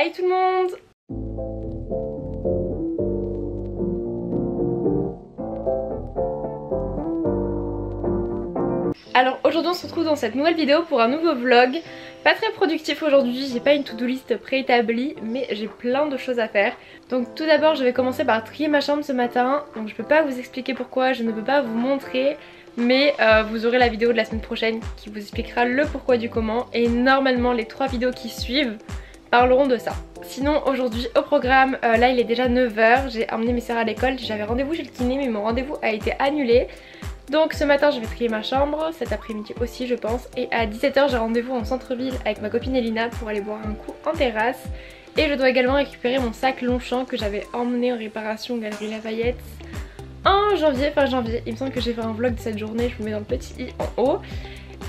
Hi tout le monde! Alors aujourd'hui on se retrouve dans cette nouvelle vidéo pour un nouveau vlog. Pas très productif aujourd'hui, j'ai pas une to-do list préétablie mais j'ai plein de choses à faire. Donc tout d'abord je vais commencer par trier ma chambre ce matin. Donc je peux pas vous expliquer pourquoi, je ne peux pas vous montrer. Mais vous aurez la vidéo de la semaine prochaine qui vous expliquera le pourquoi du comment. Et normalement les 3 vidéos qui suivent parleront de ça. Sinon aujourd'hui au programme, là il est déjà 9 h, j'ai emmené mes sœurs à l'école, j'avais rendez-vous chez le kiné mais mon rendez-vous a été annulé. Donc ce matin je vais trier ma chambre, cet après-midi aussi je pense. Et à 17 h j'ai rendez-vous en centre-ville avec ma copine Elina pour aller boire un coup en terrasse. Et je dois également récupérer mon sac Longchamp que j'avais emmené en réparation aux Galeries Lafayette en janvier, fin janvier. Il me semble que j'ai fait un vlog de cette journée, je vous mets dans le petit i en haut.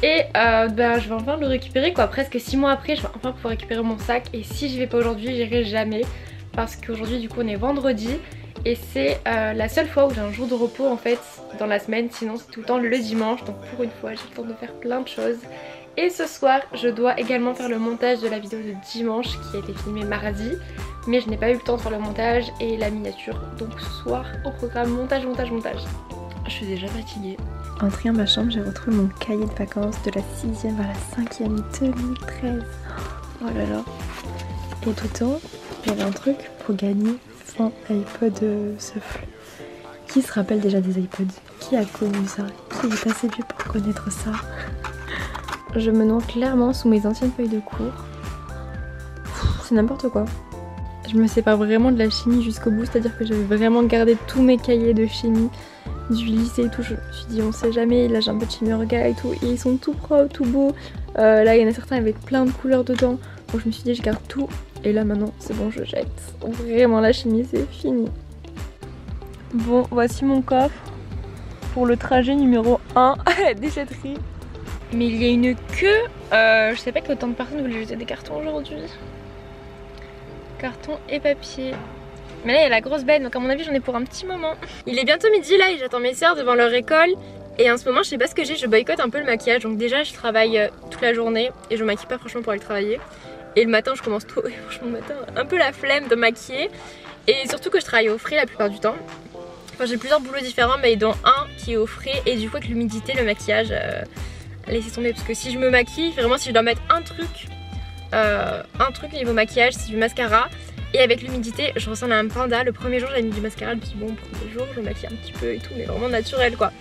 Et je vais enfin le récupérer quoi, presque 6 mois après je vais enfin pouvoir récupérer mon sac. Et si j'y vais pas aujourd'hui j'irai jamais, parce qu'aujourd'hui du coup on est vendredi. Et c'est la seule fois où j'ai un jour de repos en fait dans la semaine, sinon c'est tout le temps le dimanche. Donc pour une fois j'ai le temps de faire plein de choses. Et ce soir je dois également faire le montage de la vidéo de dimanche qui a été filmée mardi. Mais je n'ai pas eu le temps de faire le montage et la miniature. Donc ce soir au programme montage. Je suis déjà fatiguée. En triant ma chambre, j'ai retrouvé mon cahier de vacances de la 6e à la 5e 2013. Oh là là. Et tout le temps, j'avais un truc pour gagner 100 iPod Shuffle. Qui se rappelle déjà des iPods? Qui a connu ça? Qui est assez vieux pour connaître ça? Je me noie clairement sous mes anciennes feuilles de cours. C'est n'importe quoi. Je me sépare vraiment de la chimie jusqu'au bout, c'est-à-dire que j'avais vraiment gardé tous mes cahiers de chimie du lycée et tout. Je me suis dit on sait jamais, là j'ai un peu de chimie orga et tout, et ils sont tout propres, tout beaux. Là il y en a certains avec plein de couleurs dedans, donc je me suis dit je garde tout. Et là maintenant c'est bon, je jette. Vraiment la chimie c'est fini. Bon, voici mon coffre pour le trajet numéro 1 à la déchetterie. Mais il y a une queue, je sais pas que autant de personnes voulaient jeter des cartons aujourd'hui. Carton et papier. Mais là il y a la grosse benne, donc à mon avis j'en ai pour un petit moment. Il est bientôt midi là et j'attends mes sœurs devant leur école. Et en ce moment je sais pas ce que j'ai, je boycotte un peu le maquillage. Donc déjà je travaille toute la journée et je maquille pas franchement pour aller travailler. Et le matin je commence trop, franchement le matin un peu la flemme de maquiller. Et surtout que je travaille au frais la plupart du temps. Enfin j'ai plusieurs boulots différents mais dont un qui est au frais. Et du coup avec l'humidité, le maquillage, laissez tomber. Parce que si je me maquille, vraiment si je dois mettre un truc niveau maquillage, c'est du mascara. Et avec l'humidité je ressemble à un panda. Le premier jour j'avais mis du mascara, je me suis dit bon premier jour je maquille un petit peu et tout, mais vraiment naturel quoi.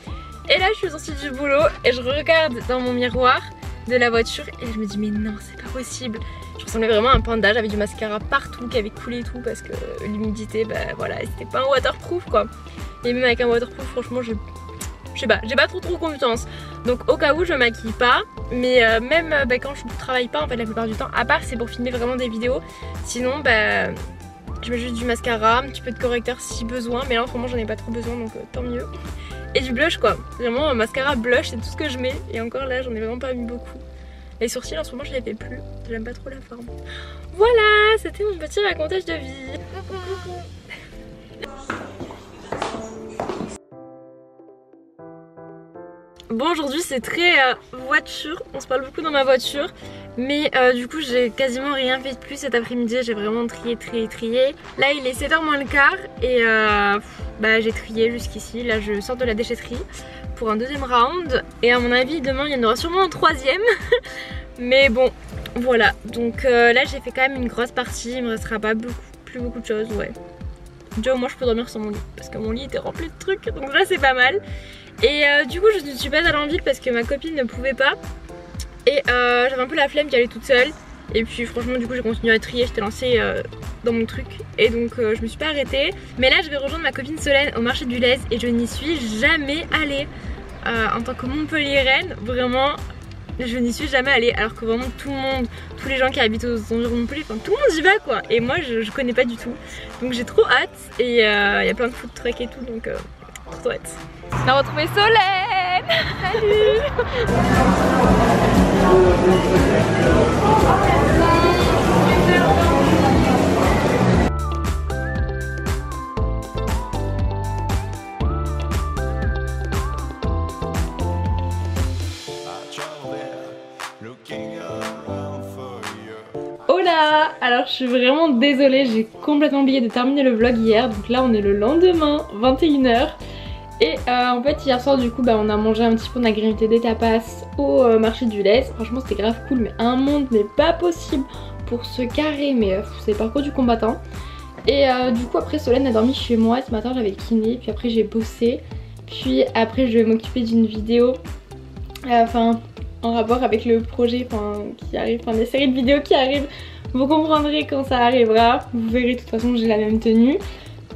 Et là je suis sortie du boulot et je regarde dans mon miroir de la voiture et je me dis mais non c'est pas possible. Je ressemblais vraiment à un panda, j'avais du mascara partout qui avait coulé et tout parce que l'humidité bah voilà c'était pas un waterproof quoi. Et même avec un waterproof franchement je sais pas, j'ai pas trop confiance. Donc au cas où je maquille pas. Mais même quand je travaille pas en fait la plupart du temps, à part c'est pour filmer vraiment des vidéos. Sinon je mets juste du mascara, un petit peu de correcteur si besoin. Mais là en ce moment j'en ai pas trop besoin donc tant mieux. Et du blush quoi, vraiment mascara blush c'est tout ce que je mets. Et encore là j'en ai vraiment pas mis beaucoup. Les sourcils en ce moment je les fais plus, j'aime pas trop la forme. Voilà, c'était mon petit racontage de vie. Bon aujourd'hui c'est très voiture, on se parle beaucoup dans ma voiture. Mais du coup j'ai quasiment rien fait de plus cet après-midi, j'ai vraiment trié. Là il est 7 h moins le quart et j'ai trié jusqu'ici. Là je sors de la déchetterie pour un deuxième round. Et à mon avis demain il y en aura sûrement un troisième. Mais bon voilà, donc là j'ai fait quand même une grosse partie, il me restera pas plus beaucoup de choses, ouais. Déjà au moins je peux dormir sur mon lit parce que mon lit était rempli de trucs, donc là c'est pas mal. Et du coup je ne suis pas allée en ville parce que ma copine ne pouvait pas. Et j'avais un peu la flemme d'y aller toute seule. Et puis franchement du coup j'ai continué à trier, j'étais lancée dans mon truc. Et donc je me suis pas arrêtée. Mais là je vais rejoindre ma copine Solène au marché du Lez. Et je n'y suis jamais allée en tant que Montpelliéraine. Vraiment je n'y suis jamais allée. Alors que vraiment tout le monde, tous les gens qui habitent aux environs de Montpellier, enfin tout le monde y va quoi. Et moi je connais pas du tout. Donc j'ai trop hâte. Et il y a plein de food trucks et tout, donc trop hâte. On a retrouvé Solène. Salut. Hola. Alors 21h, je suis vraiment désolée, j'ai complètement oublié de terminer le vlog hier. Donc là on est le lendemain, 21h. Et en fait hier soir du coup on a mangé un petit peu, on a grignoté des tapas au marché du lait. Franchement c'était grave cool, mais un monde mais pas possible pour se carrer, mais c'est le parcours du combattant. Et du coup après Solène a dormi chez moi, ce matin j'avais le kiné, puis après j'ai bossé. Puis après je vais m'occuper d'une vidéo, en rapport avec le projet qui arrive, des séries de vidéos qui arrivent. Vous comprendrez quand ça arrivera, vous verrez, de toute façon j'ai la même tenue.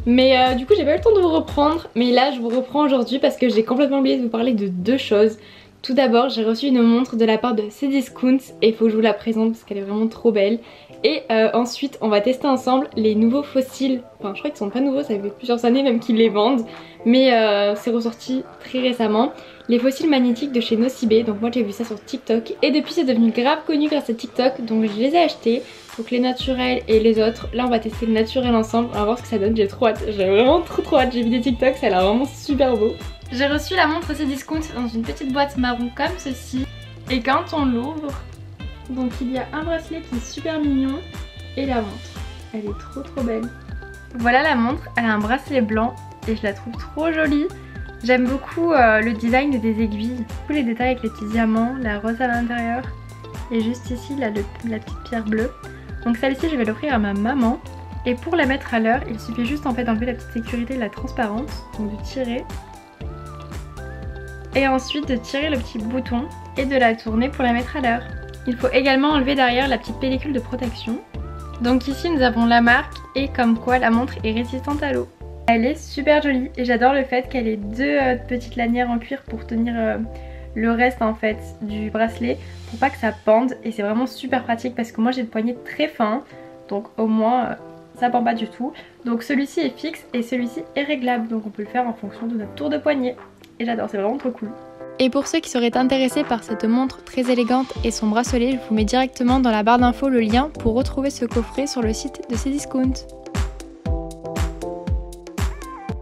Mais du coup j'ai pas eu le temps de vous reprendre, mais là je vous reprends aujourd'hui parce que j'ai complètement oublié de vous parler de deux choses. Tout d'abord j'ai reçu une montre de la part de Cdiscount et il faut que je vous la présente parce qu'elle est vraiment trop belle. Et ensuite on va tester ensemble les nouveaux fossiles, enfin je crois qu'ils sont pas nouveaux, ça fait plusieurs années même qu'ils les vendent. Mais c'est ressorti très récemment. Les fossiles magnétiques de chez Nocibé, donc moi j'ai vu ça sur TikTok. Et depuis c'est devenu grave connu grâce à TikTok, donc je les ai achetés. Donc les naturels et les autres. Là on va tester le naturel ensemble, on va voir ce que ça donne, j'ai trop hâte. J'ai vraiment trop hâte, j'ai vu des TikTok, ça a l'air vraiment super beau. J'ai reçu la montre Cdiscount dans une petite boîte marron comme ceci. Et quand on l'ouvre, donc il y a un bracelet qui est super mignon et la montre. Elle est trop belle. Voilà la montre, elle a un bracelet blanc et je la trouve trop jolie. J'aime beaucoup le design des aiguilles, tous les détails avec les petits diamants, la rose à l'intérieur et juste ici la petite pierre bleue. Donc celle-ci je vais l'offrir à ma maman et pour la mettre à l'heure il suffit juste en fait d'enlever la petite sécurité et la transparence, donc de tirer et ensuite de tirer le petit bouton et de la tourner pour la mettre à l'heure. Il faut également enlever derrière la petite pellicule de protection. Donc ici nous avons la marque et comme quoi la montre est résistante à l'eau. Elle est super jolie et j'adore le fait qu'elle ait deux petites lanières en cuir pour tenir le reste en fait du bracelet pour pas que ça pende, et c'est vraiment super pratique parce que moi j'ai le poignet très fin donc au moins ça pend pas du tout. Donc celui-ci est fixe et celui-ci est réglable, donc on peut le faire en fonction de notre tour de poignet et j'adore, c'est vraiment trop cool. Et pour ceux qui seraient intéressés par cette montre très élégante et son bracelet, je vous mets directement dans la barre d'infos le lien pour retrouver ce coffret sur le site de Cdiscount.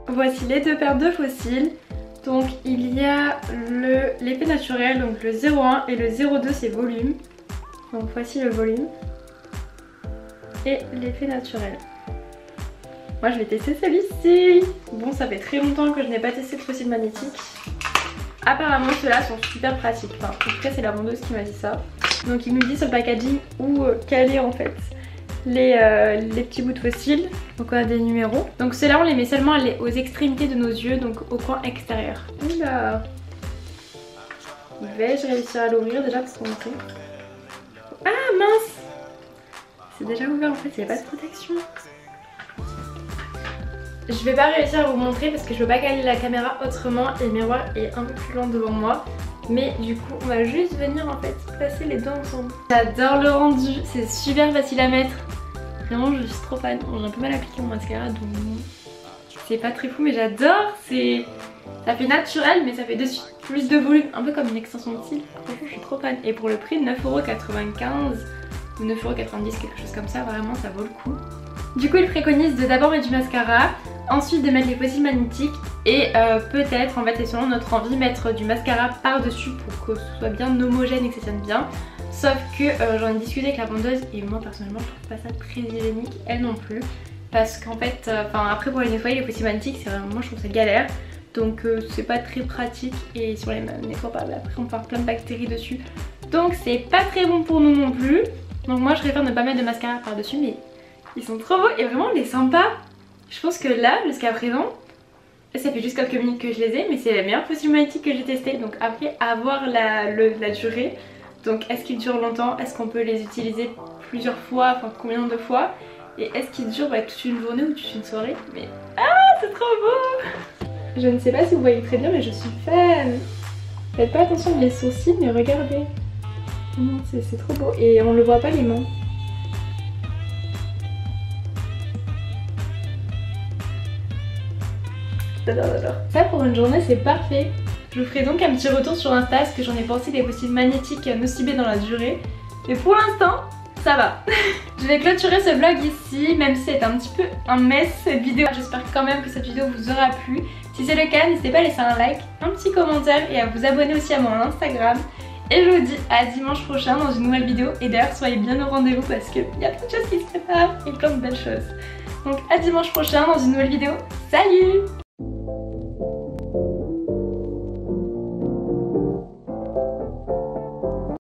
Voici les deux paires de fossiles. Donc il y a l'épée naturelle, donc le 01 et le 02 c'est volume. Donc voici le volume. Et l'effet naturel. Moi je vais tester celui-ci. Bon, ça fait très longtemps que je n'ai pas testé de fossile magnétique. Apparemment ceux-là sont super pratiques. Enfin, en tout cas c'est la vendeuse qui m'a dit ça. Donc il nous dit sur le packaging où caler en fait les petits bouts de fossiles. Donc on a des numéros. Donc ceux-là on les met seulement aux extrémités de nos yeux, donc au coin extérieur. Oula, vais-je réussir à l'ouvrir déjà pour commencer? Ah mince, c'est déjà ouvert en fait, il n'y a pas de protection. Je vais pas réussir à vous montrer parce que je veux pas caler la caméra autrement et le miroir est un peu plus loin devant moi. Mais du coup on va juste venir en fait placer les deux ensemble. J'adore le rendu, c'est super facile à mettre. Vraiment je suis trop fan. Bon, j'ai un peu mal appliqué mon mascara donc c'est pas très fou mais j'adore. Ça fait naturel mais ça fait dessus plus de volume, un peu comme une extension de cils. Franchement je suis trop fan. Et pour le prix de 9,95€ ou 9,90€, quelque chose comme ça, vraiment ça vaut le coup. Du coup il préconise de d'abord mettre du mascara, ensuite de mettre les fossiles magnétiques et peut-être en fait c'est selon notre envie mettre du mascara par dessus pour que ce soit bien homogène et que ça tienne bien. Sauf que j'en ai discuté avec la vendeuse et moi personnellement je trouve pas ça très hygiénique, elle non plus. Parce qu'en fait, après pour les nettoyer les fossiles magnétiques c'est vraiment, moi je trouve ça galère. Donc c'est pas très pratique et si on les nettoie pas après on peut avoir plein de bactéries dessus. Donc c'est pas très bon pour nous non plus. Donc moi je préfère ne pas mettre de mascara par dessus, mais ils sont trop beaux et vraiment on est sympa. Je pense que là, jusqu'à présent, ça fait juste quelques minutes que je les ai, mais c'est la meilleure fossile magnétique que j'ai testée. Donc après, à voir la durée. Donc est-ce qu'ils durent longtemps? Est-ce qu'on peut les utiliser plusieurs fois? Enfin combien de fois? Et est-ce qu'ils durent toute une journée ou toute une soirée? Mais ah, c'est trop beau! Je ne sais pas si vous voyez très bien, mais je suis fan. Faites pas attention les sourcils, mais regardez. C'est trop beau et on le voit pas les mains. J'adore. Ça pour une journée c'est parfait. Je vous ferai donc un petit retour sur Insta ce que j'en ai pensé des fossiles magnétiques Nocibé dans la durée. Mais pour l'instant ça va. Je vais clôturer ce vlog ici, même si c'est un petit peu un mess cette vidéo. J'espère quand même que cette vidéo vous aura plu. Si c'est le cas, n'hésitez pas à laisser un like, un petit commentaire et à vous abonner aussi à mon Instagram. Et je vous dis à dimanche prochain dans une nouvelle vidéo. Et d'ailleurs soyez bien au rendez-vous parce qu'il y a plein de choses qui se préparent et plein de belles choses. Donc à dimanche prochain dans une nouvelle vidéo. Salut!